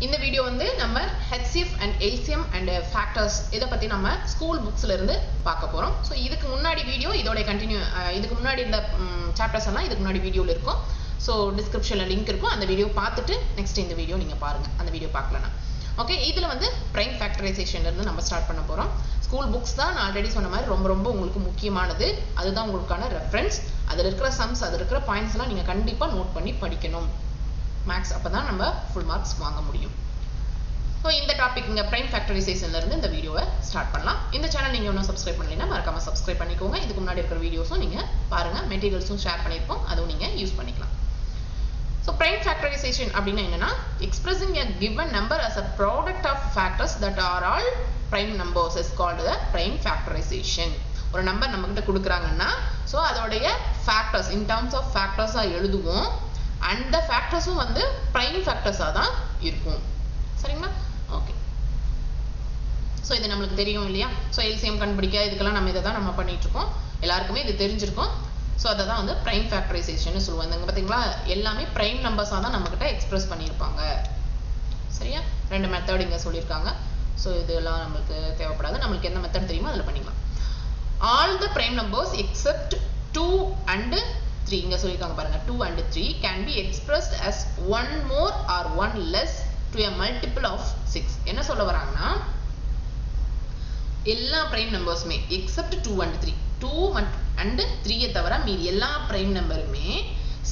இந்த வீடியோ வந்து நம்ம HCF and LCM and factors இத பத்தி நம்ம ஸ்கூல் புக்ஸ்ல இருந்து பார்க்க போறோம். சோ இதுக்கு முன்னாடி வீடியோ இதோட கண்டினியூ இதுக்கு முன்னாடி இந்த சாப்டர்ஸ் எல்லாம் இதுக்கு முன்னாடி வீடியோல இருக்கும். சோ டிஸ்கிரிப்ஷன்ல லிங்க் இருக்கும். அந்த வீடியோ பார்த்துட்டு நெக்ஸ்ட் இந்த வீடியோ நீங்க பாருங்க. அந்த வீடியோ பார்க்கலனா. ஓகே, இதுல வந்து பிரைம் ஃபேக்டரைசேஷன்ல இருந்து நம்ம ஸ்டார்ட் பண்ண போறோம். ஸ்கூல் புக்ஸ் தான் நான் ஆல்ரெடி சொன்ன மாதிரி ரொம்ப உங்களுக்கு முக்கியமானது. அதுதான் உங்களுக்கான ரெஃபரன்ஸ். அதுல இருக்கிற சம்ஸ், அதுல இருக்கிற பாயிண்ட்ஸ் எல்லாம் நீங்க கண்டிப்பா நோட் பண்ணி படிக்கணும். மேக்ஸ் அப்பதான் நம்ம ஃபுல் மார்க்ஸ் வாங்க முடியும். ஸோ இந்த டாபிக் இங்கே பிரைம் ஃபேக்டரைசேஷன்ல இருந்து இந்த வீடியோவை ஸ்டார்ட் பண்ணலாம். இந்த சேனல் நீங்கள் இன்னும் சப்ஸ்கிரைப் பண்ணலைன்னா மறக்காம சப்ஸ்கிரைப் பண்ணிக்கோங்க. இதுக்கு முன்னாடி இருக்கிற வீடியோஸும் நீங்கள் பாருங்க, மெட்டீரியல்ஸும் ஷேர் பண்ணியிருப்போம், அதுவும் நீங்கள் யூஸ் பண்ணிக்கலாம். ஸோ பிரைம் ஃபேக்டரைசேஷன் அப்படின்னா என்னன்னா, expressing a given number as a product of factors that are all prime numbers is called the prime factorization. ஒரு நம்பர் நம்ம கிட்ட கொடுக்குறாங்கன்னா, ஸோ அதோடைய ஃபேக்டர்ஸ் இன் டர்ம்ஸ் ஆஃப் ஃபேக்டர்ஸா எழுதுவோம். அந்த ஃபேக்டர்ஸும் வந்து பிரைம் ஃபேக்டர்ஸா தான் இருக்கும். சரிங்களா? ஓகே. ஸோ இது நம்மளுக்கு தெரியும் இல்லையா? ஸோ எல்சிஎம் கண்டுபிடிக்க இதுக்கெல்லாம் நம்ம இதை தான் நம்ம பண்ணிட்டு இருக்கோம். எல்லாருக்குமே இது தெரிஞ்சிருக்கும். ஸோ அதை தான் வந்து பிரைம் ஃபேக்டரைசேஷன் சொல்லுவோம். இங்கே பார்த்தீங்களா, எல்லாமே பிரைம் நம்பர்ஸாக தான் நம்மக்கிட்ட எக்ஸ்பிரஸ் பண்ணியிருப்பாங்க. சரியா? ரெண்டு மெத்தட் இங்கே சொல்லியிருக்காங்க. ஸோ இதெல்லாம் நம்மளுக்கு தேவைப்படாது. நம்மளுக்கு எந்த மெத்தட் தெரியுமோ அதில் பண்ணிக்கலாம். All the prime numbers accept 2 and 3 இங்கே சொல்லியிருக்காங்க பாருங்க. 2 and 3 can be expressed as one more or one less to a multiple of 6. என்ன சொல்ல வராங்கன்னா, எல்லா பிரைம் நம்பர்ஸுமே எக்ஸப்ட் 2 and 3, 2 and 3 தவிர மீதி எல்லா பிரைம் நம்பருமே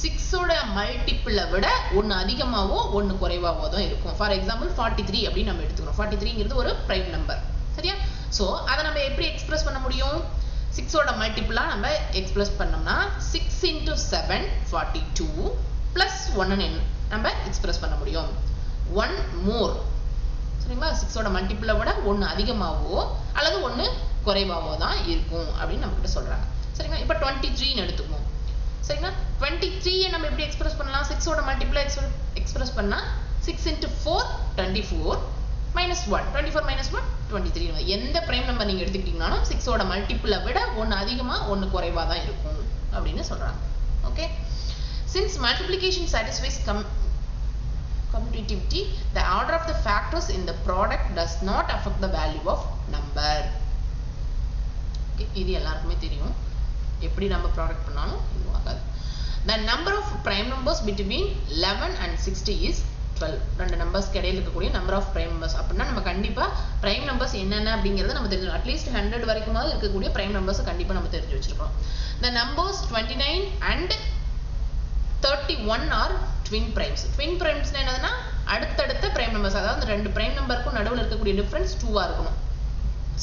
6ஓட மல்டிபிளை விட ஒன்று அதிகமாவோ ஒன்று குறைவாவோ தான் இருக்கும். ஃபார் எக்ஸாம்பிள் 43 அப்படின்னு நம்ம எடுத்துக்கிறோம். 43ங்கிறது ஒரு பிரைம் நம்பர். சரியா? ஸோ அதை நம்ம எப்படி எக்ஸ்பிரஸ் பண்ண முடியும்? 6ஓட மல்டிபிளா நம்ம எக்ஸ்பிரஸ் பண்ணோம்னா 6 into 7 42 plus 1 நம்ம எக்ஸ்பிரஸ் பண்ண முடியும். 1 more. சரிங்களா? 6ஓட மல்டிபிளை விட ஒன்று அதிகமாவோ அல்லது ஒன்று குறைவாவோ தான் இருக்கும் அப்படின்னு நம்ம கிட்ட சொல்றாங்க. சரிங்களா? இப்போ 23 எடுத்துக்குவோம். சரிங்களா? 23 நம்ம எப்படி எக்ஸ்பிரஸ் பண்ணலாம்? 6ஓட மல்டிபிளை எக்ஸ்பிரஸ் பண்ணா 6 into 4 24 minus 1 24 minus 1 23. எந்த பிரைம் நம்பர் நீங்க எடுத்துக்கிட்டீங்கனாலும் 6ஓட மல்டிபிளை விட ஒன்று அதிகமா ஒன்று குறைவா தான் இருக்கும் அப்படின்னு சொல்றாங்க. Okay. Since multiplication satisfies commutativity, the order of the factors in the product does not affect the value of number. இது எல்லாருக்குமே தெரியும். எப்படி நம்ம ப்ராடக்ட் பண்ணாலும் இது ஆகாது. The number of prime numbers between 11 and 60 is 12. ரெண்டு நம்பர்ஸ்க்கு இடையில இருக்கக்கூடிய நம்பர் ஆஃப் பிரைம் நம்பர்ஸ். அப்படின்னா நம்ம கண்டிப்பா பிரைம் நம்பர்ஸ் என்னென்ன அப்படிங்கறத நம்ம தெரிஞ்சு, அட்லீஸ்ட் 100 வரைக்குமாவது இருக்கக்கூடிய பிரைம் நம்பர்ஸ் கண்டிப்பா நம்ம தெரிஞ்சு வச்சிருக்கோம். The numbers 29 and 31 are twin primes. Twin primes என்னதுன்னா அடுத்தடுத்த பிரைம் நம்பர்ஸ். அதாவது ரெண்டு பிரைம் நம்பருக்கும் நடுவில் இருக்கக்கூடிய டிஃபரன்ஸ் 2ஆ இருக்கணும்.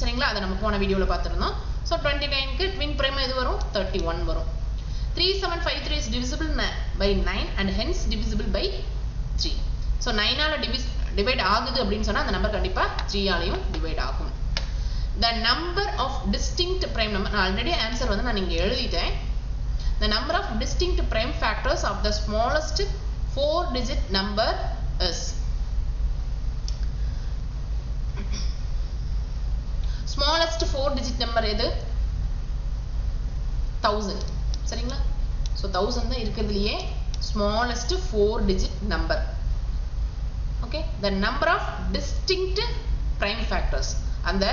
சரிங்களா? அதை நம்ம போன வீடியோல பார்த்திருந்தோம். ஸோ 29க்கு ட்வின் பிரைம் எது வரும்? 31 வரும். 3753 is divisible by 9 and hence divisible by 3. So 9ஆல டிவைட் ஆகுது அப்படின்னு சொன்னா அந்த நம்பர் கண்டிப்பா 3ஆலையும் டிவைட் ஆகும். The number of distinct prime number, நான் ஆல்ரெடி ஆன்சர் வந்து நான் இங்க எழுதிட்டேன். The number of distinct prime factors of the smallest 4-digit number is smallest 4-digit number எது? 1000. சரிங்களா? so 1000 தான் இருக்கிறதுலயே smallest 4-digit number. okay, the number of distinct prime factors, அந்த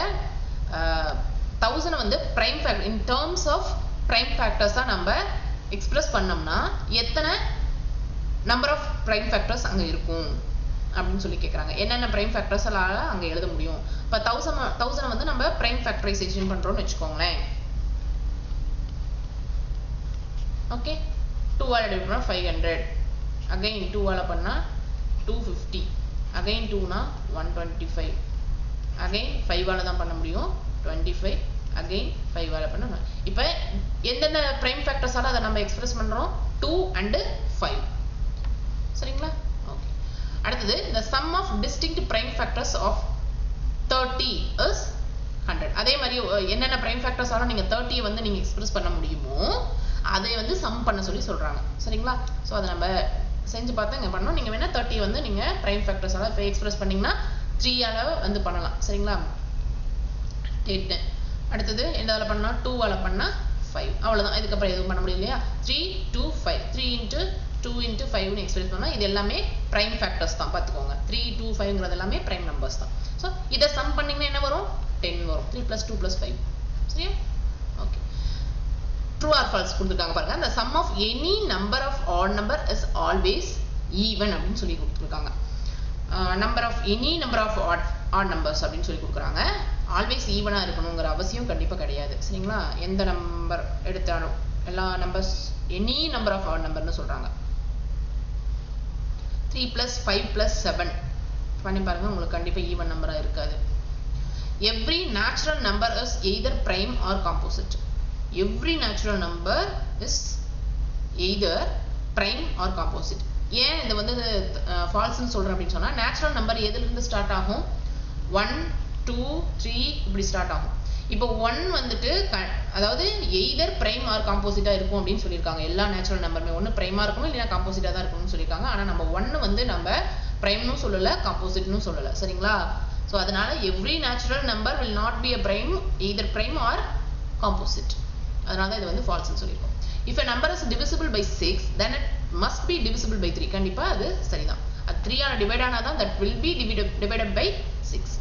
1000 வந்து prime factor in terms of prime factors தான் நம்ம express பண்ணோம்னா எத்தனை நம்பர் ஆஃப் prime factors அங்க இருக்கும் அப்படின்னு சொல்லி கேக்குறாங்க. என்னென்ன prime factors எல்லாம் அங்க எழுத முடியும்? இப்ப 1000 வந்து நம்ம prime factorization பண்றோம்னு வெச்சுக்கோங்களேன். ஓகே, 2 ஆல டிவைட் பண்ணா 500, அகைன் 2 ஆல பண்ணா 250, அகைன் 2 னா 125, அகைன் 5 ஆல தான் பண்ண முடியும் 25, அகைன் 5 ஆல பண்ணா. இப்போ எந்தெந்த prime factors ஆல அதை நம்ம எக்ஸ்பிரஸ் பண்றோம்? 2 and 5. சரிங்களா? ஓகே. அடுத்தது the sum of distinct prime factors of 30 is 100. அதே மாதிரி என்னென்ன prime factors ஆல நீங்க 30 வந்து நீங்க எக்ஸ்பிரஸ் பண்ண முடியுமோ அதை வந்து சம் பண்ண சொல்லி சொல்றாங்க. சரிங்களா? சோ அதை நம்ம செஞ்சு பார்த்தா இங்க பண்ணோம். நீங்க வேணா 30 வந்து நீங்க prime factors ஆல எக்ஸ்பிரஸ் பண்ணீங்கன்னா 3 ஆல வந்து பண்ணலாம். சரிங்களா? 8. அடுத்தது எதால பண்ணா 2 ஆல பண்ணா 5. அவ்வளவுதான். இதுக்கு அப்புறம் எதுவும் பண்ண முடியல இல்லையா? 3 2 5 3 into 2 into 5 னு எக்ஸ்பிரஸ் பண்ணா இது எல்லாமே prime factors தான் பாத்துக்கோங்க 3 2 5ங்கிறது எல்லாமே prime numbers தான் சோ இத சம் பண்ணீங்கன்னா என்ன வரும் 10 வரும் 3 plus 2 plus 5 சரியா ஓகே true or false கொடுத்திருக்காங்க பாருங்க the sum of any number of odd number is always even அப்படினு சொல்லி கொடுத்திருக்காங்க number of any number of odd numbers அப்படினு சொல்லி கொடுக்கறாங்க always even இருக்கணும்ங்கற அவசியம் கண்டிப்பா கிடையாது சரிங்களா எந்த நம்பர் எடுத்தாலும் எல்லா numbers any number of odd number னு சொல்றாங்க 3 plus 5 plus 7 பண்ணி பாருங்க உங்களுக்கு கண்டிப்பா ஈவன் நம்பரா இருக்காது every natural number is either prime or composite every natural number is either prime or composite ஏன் இது வந்து false னு சொல்றேன் அப்படி சொன்னா natural number எதில இருந்து ஸ்டார்ட் ஆகும் 1 2 3 இப்படி ஸ்டார்ட் ஆகும் இப்போ 1 வந்துட்டு அதாவது either prime or composite இருக்கும் அப்படினு சொல்லிருக்காங்க எல்லா நேச்சுரல் நம்பருமே ஒன்னு பிரைமா இருக்கணும் இல்லனா காம்போசிட்டா தான் இருக்கணும்னு சொல்லிருக்காங்க ஆனா நம்ம 1 வந்து நம்ம prime னு சொல்லல composite னு சொல்லல சரிங்களா சோ அதனால every natural number will not be a prime either prime or composite அதனால இது வந்து false னு சொல்லிருக்கோம் if a number is divisible by 6 then it must be divisible by 3 கண்டிப்பா அது சரிதான் அது 3 ஆல டிவைட் ஆனா தான் that will be divided by 6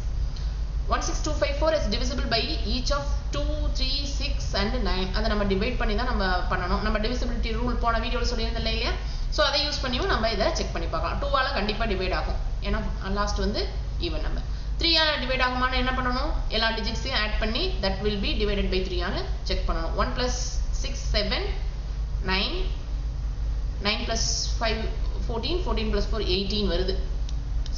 16254 is divisible by each of 2 3 6 and 9 அத நம்ம டிவைட் பண்ணி தான் நம்ம பண்ணனும் நம்ம divisibility ரூல் போன வீடியோல சொல்லியிருந்தேன் இல்லையா சோ அதை யூஸ் பண்ணியும் நம்ம இத செக் பண்ணி பார்க்கலாம் 2 ஆல கண்டிப்பா டிவைட் ஆகும் ஏனா லாஸ்ட் வந்து ஈவன் நம்பர் 3 ஆல டிவைட் ஆகுமானா என்ன பண்ணனும் எல்லா டிஜிட்ஸையும் ஆட் பண்ணி that will be divided by 3 ஆன செக் பண்ணனும் 1 plus 6 7 9 9 plus 5 14 14 plus 4 18 வருது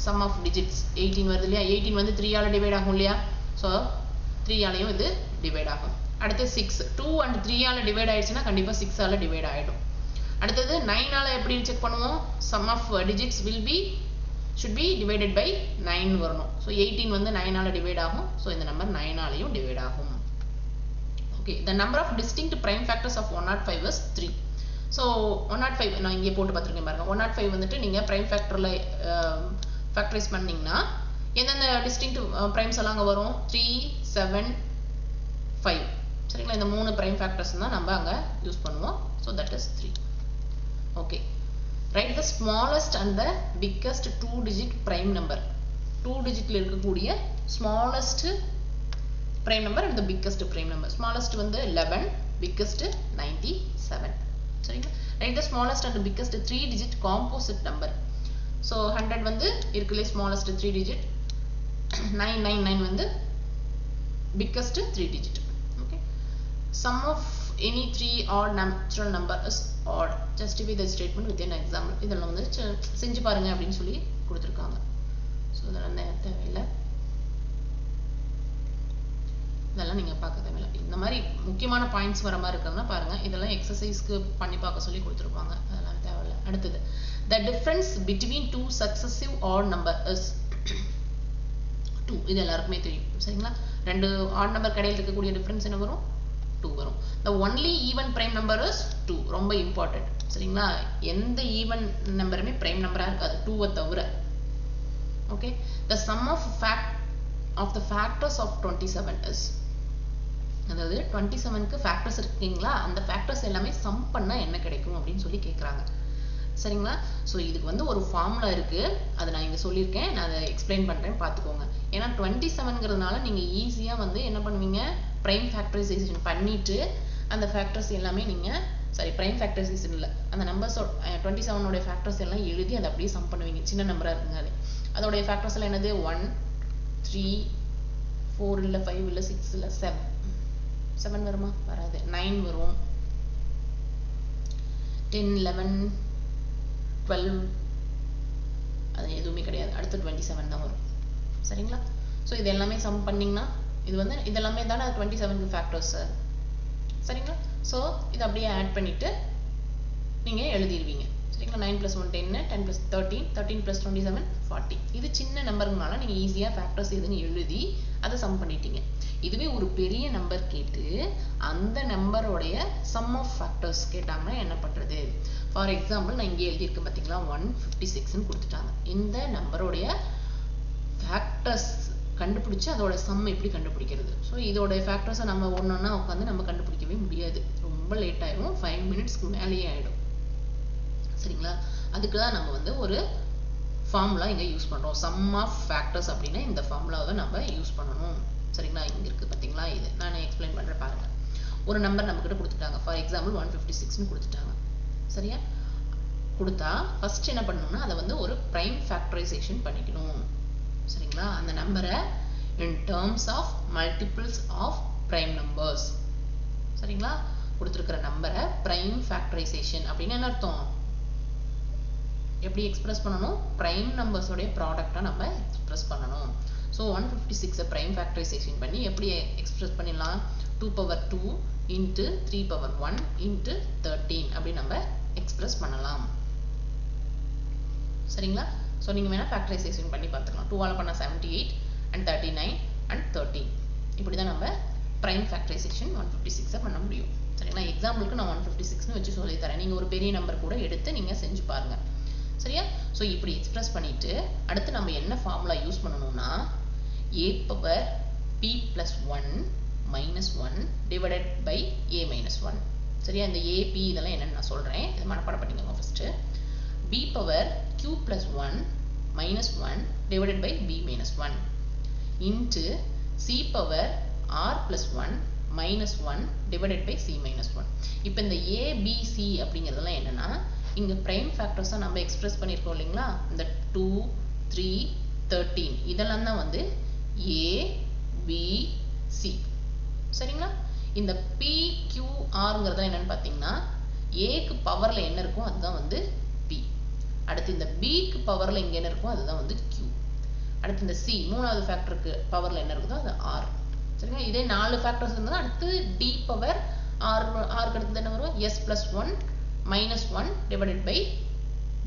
sum of digits 18 வருது இல்லையா 18 வந்து 3 ஆல டிவைட் ஆகும் இல்லையா சோ 3 ஆலயும் இது டிவைட் ஆகும் அடுத்து 6 2 and 3 ஆல டிவைட் ஆயிடுச்சுனா கண்டிப்பா 6 ஆல டிவைட் ஆயிடும் அடுத்து 9 ஆல எப்படி செக் பண்ணுவோம் sum of digits should be divided by 9 வரணும் சோ 18 வந்து 9 ஆல டிவைட் ஆகும் சோ இந்த நம்பர் 9 ஆலயும் டிவைட் ஆகும் okay the number of distinct prime factors of 105 is 3 so 105 நான் இங்கே போட்டு பார்த்திருக்கேன் பாருங்க 105 வந்துட்டு நீங்க prime factorல factorize பண்ணீங்கனா என்னென்ன distinct primes எல்லாம் அங்க வரும் 3 7 5 சரிங்களா இந்த மூணு prime factors தான் நம்ம அங்க யூஸ் பண்ணுவோம் so that is 3 okay write the smallest and the biggest two digit prime number 2 digitல இருக்கக்கூடிய smallest prime number and the biggest prime number smallest வந்து 11 biggest 97 சரிங்களா write the smallest and the biggest 3 digit composite number so 100 வந்து இருக்குலே smallest 3 digit 999 வந்து biggest 3 digit okay sum of any three odd natural number is odd justify the statement with an example இதெல்லாம் வந்து செஞ்சு பாருங்க அப்படினு சொல்லி கொடுத்திருக்காங்க சோ இதெல்லாம் தேவையில்லை இதெல்லாம் நீங்க பார்க்க தேவையில்லை இந்த மாதிரி முக்கியமான பாயிண்ட்ஸ் வர மாதிரி இருக்குதுன்னா பாருங்க இதெல்லாம் எக்சர்சைஸ்க்கு பண்ணி பார்க்க சொல்லி கொடுத்திருப்பாங்க அதெல்லாம் தேவையில்லை அடுத்து the difference between two successive odd number is 2 இது எல்லாருக்குமே தெரியும் சரிங்களா ரெண்டு odd number கடையில் இருக்கக்கூடிய டிஃபரன்ஸ் என்ன வரும் 2 வரும் the only even prime number is 2 ரொம்ப இம்பார்ட்டன்ட் சரிங்களா எந்த ஈவன் நம்பருமே prime நம்பரா இருக்காது 2 தவிர okay the sum of the factors of 27 is அதாவது 27 க்கு ஃபேக்டர்ஸ் இருக்கீங்களா அந்த ஃபேக்டர்ஸ் எல்லாமே சம் பண்ணா என்ன கிடைக்கும் அப்படினு சொல்லி கேக்குறாங்க சரிங்களா சோ இதுக்கு வந்து ஒரு ஃபார்முலா இருக்கு அத நான் இங்க சொல்லிருக்கேன் நான் அதை எக்ஸ்பிளைன் பண்றேன் பாத்துக்கோங்க ஏனா 27ங்கிறதுனால நீங்க ஈஸியா வந்து என்ன பண்ணுவீங்க prime factorization பண்ணிட்டு அந்த ஃபேக்டர்ஸ் எல்லாமே நீங்க prime factorization இல்ல அந்த நம்பர்ஸ் 27 ஓட ஃபேக்டர்ஸ் எல்லாம் எழுதி அத அப்படியே சம் பண்ணுவீங்க சின்ன நம்பரா இருக்குங்க அதோட ஃபேக்டர்ஸ் எல்லாம் என்னது 1 3 4 இல்ல 5 இல்ல 6 இல்ல 7 வருமா வராது 9 வரும் 10 11 12 அது எதுவுமே கிடையாது அடுத்து 27 தான் வரும் சரிங்களா சோ இது எல்லாமே சம் பண்ணீங்கனா இது வந்து இதெல்லாம் தான 27 க்கு ஃபேக்டர்ஸ் சரிங்களா சோ இத அப்படியே ஆட் பண்ணிட்டு நீங்க எழுதிடுவீங்க சரிங்களா 9 + 1 10 10 + 13 13 + 27 40 இது சின்ன நம்பர்ங்கனால நீங்க ஈஸியா ஃபேக்டர்ஸ் எதுன்னு எழுதி அத சம் பண்ணிட்டீங்க இதுவே ஒரு பெரிய நம்பர் கேட்டு அந்த நம்பரோட sum of factors கேட்டாங்கன்னா என்ன பண்றது ஃபார் எக்ஸாம்பிள் நான் இங்க எழுதி இருக்கேன் பாத்தீங்களா 156 ன்னு கொடுத்துட்டாங்க இந்த நம்பரோட ஃபேக்டர்ஸ் கண்டுபிடிச்சு அதோட sum எப்படி கண்டுபிடிக்கிறது சோ இதோட ஃபேக்டர்ஸ் நம்ம ஒவ்வொண்ணா உட்கார்ந்து நம்ம கண்டுபிடிக்கவே முடியாது ரொம்ப லேட் ஆயிடும் 5 மினிட்ஸ்க்கு மேலேயே ஆயிடும் சரிங்களா? அதுக்கு தான் நம்ம வந்து ஒரு ஃபார்முலா இங்க யூஸ் பண்றோம். சம் ஆஃப் ஃபேக்டர்ஸ் அப்படின்னா இந்த ஃபார்முலாவை நம்ம யூஸ் பண்ணணும். சரிங்களா? இங்க இருக்கு பாத்தீங்களா? இது நான் எக்ஸ்பிளைன் பண்றேன் பாருங்க. ஒரு நம்பர் நம்ம கிட்ட கொடுத்துட்டாங்க. ஃபார் எக்ஸாம்பிள் 156 னு கொடுத்துட்டாங்க. சரியா? கொடுத்தா ஃபர்ஸ்ட் என்ன பண்ணணும்னா அதை வந்து ஒரு பிரைம் ஃபேக்டரைசேஷன் பண்ணிக்கணும். சரிங்களா? அந்த நம்பரை in terms of multiples of prime numbers. சரிங்களா? கொடுத்திருக்கிற நம்பரை பிரைம் ஃபேக்டரைசேஷன் அப்படின்னா என்ன அர்த்தம்? எப்படி எக்ஸ்பிரஸ் பண்ணணும்? பிரைம் நம்பர்ஸ் உடைய ப்ராடக்ட்டா நம்ம எக்ஸ்பிரஸ் பண்ணணும். சோ 156 பிரைம் ஃபேக்டரைசேஷன் பண்ணி எப்படி எக்ஸ்பிரஸ் பண்ணிடலாம்? 2 power 2 into 3 power 1 into 13 அப்படி நம்ம எக்ஸ்பிரஸ் பண்ணலாம். சரிங்களா? சோ நீங்க வேணா ஃபேக்டரைசேஷன் பண்ணி பார்த்துக்கலாம். 2 ஆல பண்ணா 78 and 39 and 13. இப்படி தான் நம்ம பிரைம் ஃபேக்டரைசேஷன் 156 பண்ண முடியும். சரிங்களா? எக்ஸாம்பிளுக்கு நான் 156 னு வச்சு சொல்லி தரேன். நீங்க ஒரு பெரிய நம்பர் கூட எடுத்து நீங்க செஞ்சு பாருங்க. சரியா? சோ இப்படி எக்ஸ்பிரஸ் பண்ணிட்டு அடுத்து நம்ம என்ன ஃபார்முலா யூஸ் பண்ணனும்னா a power p plus 1 minus 1 divided by a minus 1. சரியா? இந்த a p இதெல்லாம் என்னன்னு நான் சொல்றேன். இத மனப்பாடம் பண்ணிக்கோங்க first. b power q plus 1 minus 1 divided by b minus 1 into c power r plus 1 minus 1 divided by c minus 1. இப்போ இந்த a b c அப்படிங்கிறதெல்லாம் என்னன்னா இங்க பிரைம் ஃபேக்டர்ஸா நம்ம எக்ஸ்பிரஸ் பண்ணிருக்கோம் இல்லீங்களா? இந்த 2 3 13 இதெல்லாம் தான் வந்து a b c. சரிங்களா? இந்த p q r ங்கிறது என்னன்னு பாத்தீங்கன்னா a க்கு பவர்ல என்ன இருக்கோ அதுதான் வந்து p. அடுத்து இந்த b க்கு பவர்ல இங்க என்ன இருக்கோ அதுதான் வந்து q. அடுத்து இந்த c மூணாவது ஃபேக்டருக்கு பவர்ல என்ன இருக்குதோ அது r. சரிங்களா? இதே நாலு ஃபேக்டர்ஸ் இருந்தா அடுத்து d பவர் r க்கு அடுத்து என்ன வரும்? s plus 1 minus 1 divided by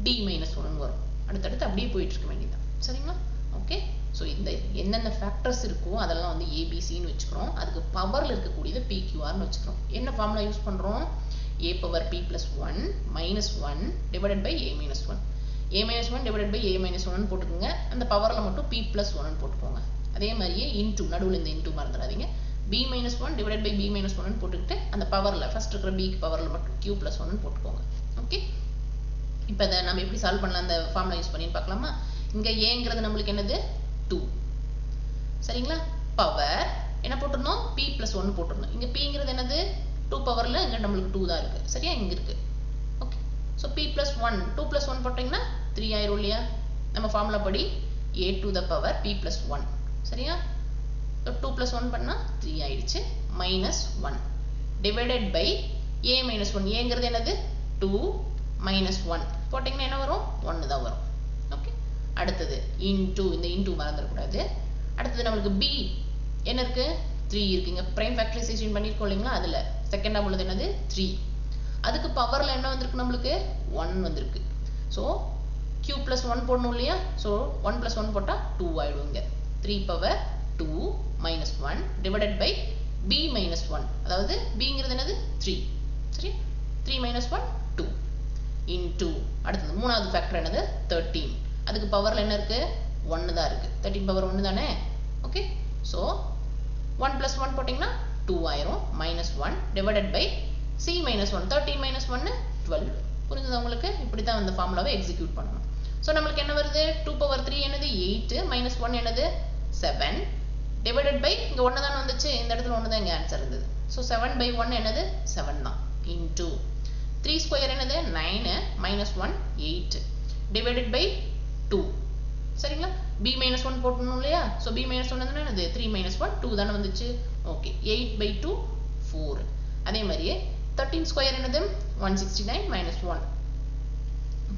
d minus 1 வரும். அடுத்து அப்படியே போயிட்டு இருக்க வேண்டியதுதான். சரிங்களா? ஓகே. சோ இந்த என்னென்ன ஃபேக்டர்ஸ் இருக்கோ அதெல்லாம் வந்து a b c னு வெச்சுக்கிறோம். அதுக்கு பவர்ல இருக்க கூடியது p q r னு வெச்சுக்கிறோம். என்ன ஃபார்முலா யூஸ் பண்றோம்? a power p plus 1 minus 1 divided by a minus 1. a minus 1 divided by a minus 1 னு போட்டுக்கோங்க. அந்த பவர்ல மட்டும் p plus 1 னு போட்டுக்கோங்க. அதே மாதிரியே into நடுவுல இந்த into மறந்துடாதீங்க. b minus 1 divided by b minus 1 னு போட்டுக்கிட்டு அந்த பவர்ல ஃபர்ஸ்ட் இருக்கிற b க்கு பவர்ல மட்டும் q plus 1 னு போட்டுக்கோங்க. ஓகே. இப்போ இத நாம எப்படி சால்வ் பண்ணலாம் அந்த ஃபார்முலா யூஸ் பண்ணி பார்க்கலாமா? இங்க a ங்கிறது நமக்கு என்னது? 2. சரிங்களா? பவர் என்ன போட்டுறணும்? p plus 1 போட்டுறணும். இங்க p ங்கிறது என்னது? 2 பவர்ல இங்க நமக்கு 2 தான் இருக்கு. சரியா? இங்க இருக்கு. Okay. So p plus 1 2 plus 1 போட்டீங்கன்னா 3 ஆயிரும் இல்லையா? நம்ம ஃபார்முலா படி a to the power p plus 1. சரியா? 2 plus 1 பண்ணா 3 ஆயிடுச்சு. minus 1 divided by a minus 1. a ங்கிறது என்னது? 2 minus 1 போட்டீங்கன்னா என்ன வரும்? 1 தான் வரும். ஓகே. அடுத்தது into இந்த into மறந்துடக்கூடாது. அடுத்தது நமக்கு b என்ன இருக்கு? 3 இருக்குங்க. பிரைம் ஃபேக்டரைசேஷன் பண்ணிருக்கோம் இல்லைங்களா? அதுல செகண்டா உள்ளது என்னது? 3. அதுக்கு பவர்ல என்ன வந்திருக்கு நமக்கு? 1 வந்திருக்கு. சோ q plus 1 போடணும் இல்லையா? சோ 1 plus 1 போட்டா 2 ஆயிடுங்க. 3 power 2 minus 1 divided by b minus 1. அதாவது b ங்கிறது என்னது? 3. சரி? 3 minus 1 2 into அடுத்தது மூணாவது ஃபேக்டர் என்னது? 13. அதுக்கு பவர்ல என்ன இருக்கு? 1 தான் இருக்கு. 13 பவர் 1 தானே? ஓகே. சோ 1 plus 1 போட்டீங்கன்னா 2 ஆயிரும். minus 1 divided by c minus 1. 13 minus 1 12. புரியுதா உங்களுக்கு? இப்படி தான் அந்த ஃபார்முலாவை எக்ஸிக்யூட் பண்ணணும். சோ நமக்கு என்ன வருது? 2 power 3 என்னது? 8 minus 1 என்னது? 7 divided by இங்க 1 தான வந்துச்சு. இந்த இடத்துல 1 தான் இங்க ஆன்சர் இருந்தது. சோ 7 by 1 என்னது? 7 தான். into 3 square என்னது? 9 minus 1 8 divided by 2. சரிங்களா? b minus 1 போடணும் இல்லையா? சோ b minus 1 என்னது? 3 minus 1 2 தான வந்துச்சு. ஓகே. 8 by 2 4. அதே மாதிரியே 13 square என்னது? 169 minus 1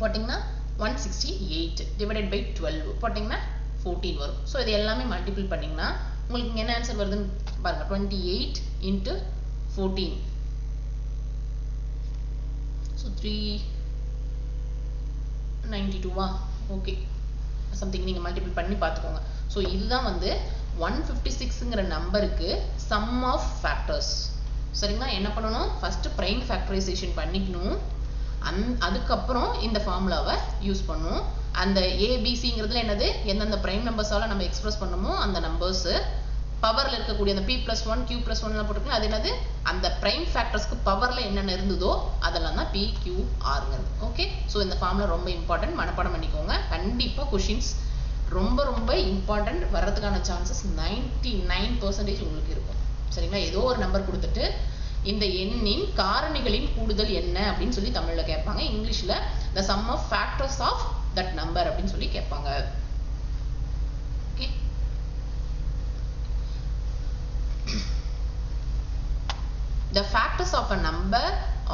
போட்டீங்கன்னா 168 divided by 12 போட்டீங்கன்னா 14 வரும். சோ இது எல்லாமே மல்டிபிள் பண்ணீங்கன்னா உங்களுக்கு இங்க என்ன ஆன்சர் வருதுன்னு பாருங்க. 28 into 14. சோ 392 வா? ஓகே. சம்திங் நீங்க மல்டிபிள் பண்ணி பாத்துக்கோங்க. சோ இதுதான் வந்து 156ங்கற நம்பருக்கு சம் ஆஃப் ஃபேக்டர்ஸ். சரிங்களா? என்ன பண்ணனும்? ஃபர்ஸ்ட் பிரைம் ஃபேக்டரைசேஷன் பண்ணிக்கணும். அதுக்கு அப்புறம் இந்த ஃபார்முலாவை யூஸ் பண்ணனும். அந்த a b c ங்கிறதுல என்னது? எந்தெந்த பிரைம் நம்பர்ஸால நம்ம எக்ஸ்பிரஸ் பண்ணோமோ அந்த நம்பர்ஸ் பவர்ல இருக்கக்கூடிய அந்த p+1 q+1 எல்லாம் போட்டுக்கலாம். அது என்னது அந்த பிரைம் ஃபேக்டர்ஸ்க்கு பவர்ல என்னென்ன இருந்ததோ அதெல்லாம் தான் p q rங்கிறது. ஓகே, சோ இந்த ஃபார்முலா ரொம்ப இம்பார்ட்டன்ட், மனப்பாடம் பண்ணிக்கோங்க. கண்டிப்பா क्वेश्चंस ரொம்ப ரொம்ப இம்பார்ட்டன்ட், வரதுக்கான சான்சஸ் 99% உங்களுக்கு இருக்கும். சரிங்களா? ஏதோ ஒரு நம்பர் கொடுத்துட்டு இந்த எண்ணின் காரணிகளின் கூடுதல் என்ன அப்படின்னு சொல்லி தமிழ்ல கேட்பாங்க. இங்கிலீஷ்ல the sum of factors of that number அப்படின்னு சொல்லி கேட்பாங்க. Okay, the factors of a number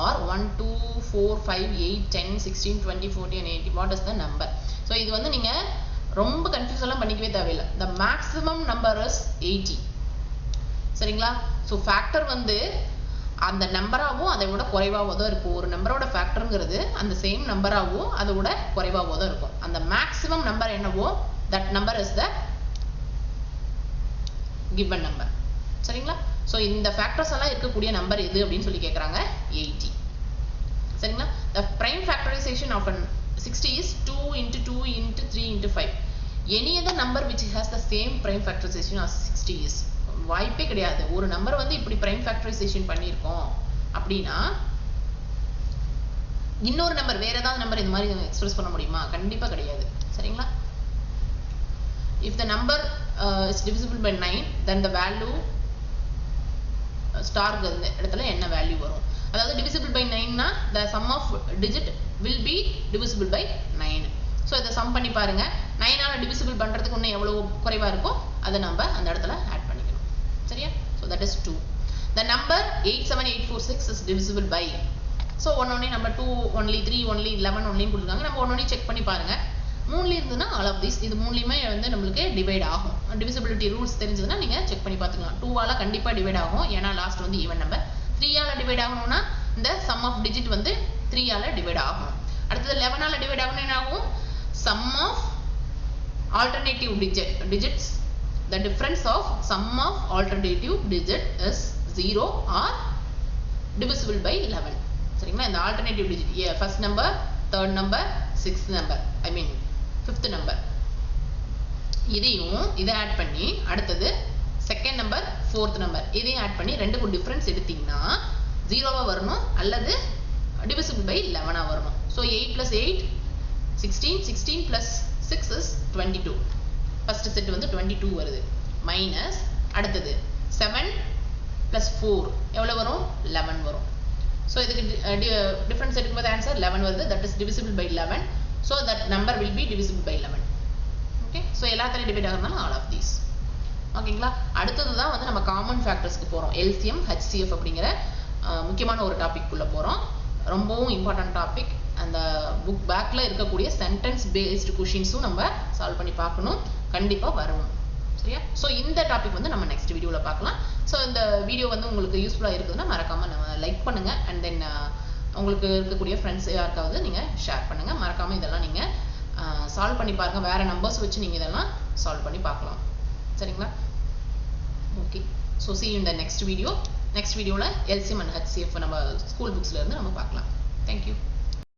are 1 2 4 5 8 10 16 20 40 and 80. what is the number? so இது வந்து நீங்க ரொம்ப கன்ஃபியூஸ் எல்லாம் பண்ணிக்கவே தேவையில்லை. the maximum number is 80. சரிங்களா? so factor வந்து அந்த நம்பராவோ அதை விட குறைவாவோ தான் இருக்கும். ஒரு நம்பரோட ஃபேக்டர்ங்கிறது அந்த சேம் நம்பராவோ அதை விட குறைவாவோ தான் இருக்கும். அந்த மேக்ஸிமம் நம்பர் என்னவோ that number is the given number. சரிங்களா? சோ இந்த ஃபேக்டர்ஸ் எல்லாம் இருக்கக்கூடிய நம்பர் எது அப்படின்னு சொல்லி கேக்குறாங்க 80. சரிங்களா? the prime factorization of 60 is 2 into 2 into 3 into 5. any other number which has the same prime factorization as 60 is வாய்ப்பே கிடையாது. ஒரு நம்பர் வந்து இப்படி பிரைம் ஃபேக்டரைசேஷன் பண்ணியிருக்கோம் அப்படின்னா இன்னொரு நம்பர் வேற ஏதாவது நம்பர் இந்த மாதிரி எக்ஸ்பிரஸ் பண்ண முடியுமா? கண்டிப்பா கிடையாது. சரிங்களா? if the number is divisible by 9 then the value star இடத்துல என்ன வேல்யூ வரும்? அதாவது divisible by 9 னா the sum of digit will be divisible by 9. So இத சம் பண்ணி பாருங்க. 9 ஆல divisible பண்றதுக்கு இன்னும் எவ்வளவு குறைவா இருக்கோ அதை நம்ம அந்த இடத்துல ஆட் பண்ணிக்கணும். சரியா? so that is 2. the number 87846 is divisible by, so one only number 2 only 3 only 11 only கொடுத்திருக்காங்க. நம்ம one only செக் பண்ணி பாருங்க. மூணுல இருந்துனா all of these இது மூணுலயுமே வந்து நமக்கு டிவைட் ஆகும். divisibility ரூல்ஸ் தெரிஞ்சதுன்னா நீங்க செக் பண்ணி பார்த்துக்கலாம். 2 ஆல கண்டிப்பா டிவைட் ஆகும், ஏனா லாஸ்ட் வந்து ஈவன் நம்பர். 3 ஆல டிவைட் ஆகணும்னா இந்த sum of digit வந்து 3 ஆல டிவைட் ஆகும். அடுத்து 11 ஆல டிவைட் ஆகணும் என்ன ஆகும்? sum of alternative digits, the difference of sum of alternative digit is 0 or divisible by 11. சரிங்களா? இந்த alternative digit first number, third number, sixth number, I mean fifth number, இதையும் இதை ஆட் பண்ணி அடுத்தது செகண்ட் நம்பர் ஃபோர்த் நம்பர் இதையும் add பண்ணி ரெண்டுக்கும் difference எடுத்தீங்கன்னா 0வா வரணும் அல்லது divisible by 11ஆ வரணும். so 8 plus 8 16, 16 plus 6 is 22. First set வந்து 22 வருது. மைனஸ் அடுத்தது 7 plus 4 எவ்வளவு வரும்? 11 வரும். so இதுக்கு டிஃபரன்ஸ் எடுக்கும்போது ஆன்சர் 11 வருது. that is divisible by 11. so that number will be divisible by 11. okay, so எல்லாத்தையும் டிவைட் ஆகுறதுனால all of these. ஓகேங்களா? அடுத்தது தான் வந்து நம்ம காமன் ஃபேக்டர்ஸ்க்கு போறோம். LCM HCF அப்படிங்கிற முக்கியமான ஒரு டாபிக் குள்ள போறோம். ரொம்பவும் இம்பார்ட்டன்ட் டாபிக். அந்த புக் பேக்ல இருக்கக்கூடிய சென்டென்ஸ் பேஸ்டு क्वेश्चंसும் நம்ம சால்வ் பண்ணி பார்க்கணும். கண்டிப்பா வரும். சரியா? சோ இந்த டாபிக் வந்து நம்ம நெக்ஸ்ட் வீடியோல பார்க்கலாம். சோ இந்த வீடியோ வந்து உங்களுக்கு யூஸ்ஃபுல்லா இருக்குதுன்னா மறக்காம லைக் பண்ணுங்க. and then உங்களுக்கு இருக்கக்கூடிய ஃப்ரெண்ட்ஸ் யாருக்காவது நீங்க ஷேர் பண்ணுங்க. மறக்காம இதெல்லாம் நீங்க சால்வ் பண்ணி பாருங்க. வேற நம்பர்ஸ் வச்சு நீங்க இதெல்லாம் சால்வ் பண்ணி பார்க்கலாம். சரிங்களா? Okay, so see you in the next video. Next வீடியோல LCM and HCF நம்ம ஸ்கூல் புக்ஸ்ல இருந்து நம்ம பார்க்கலாம். Thank you.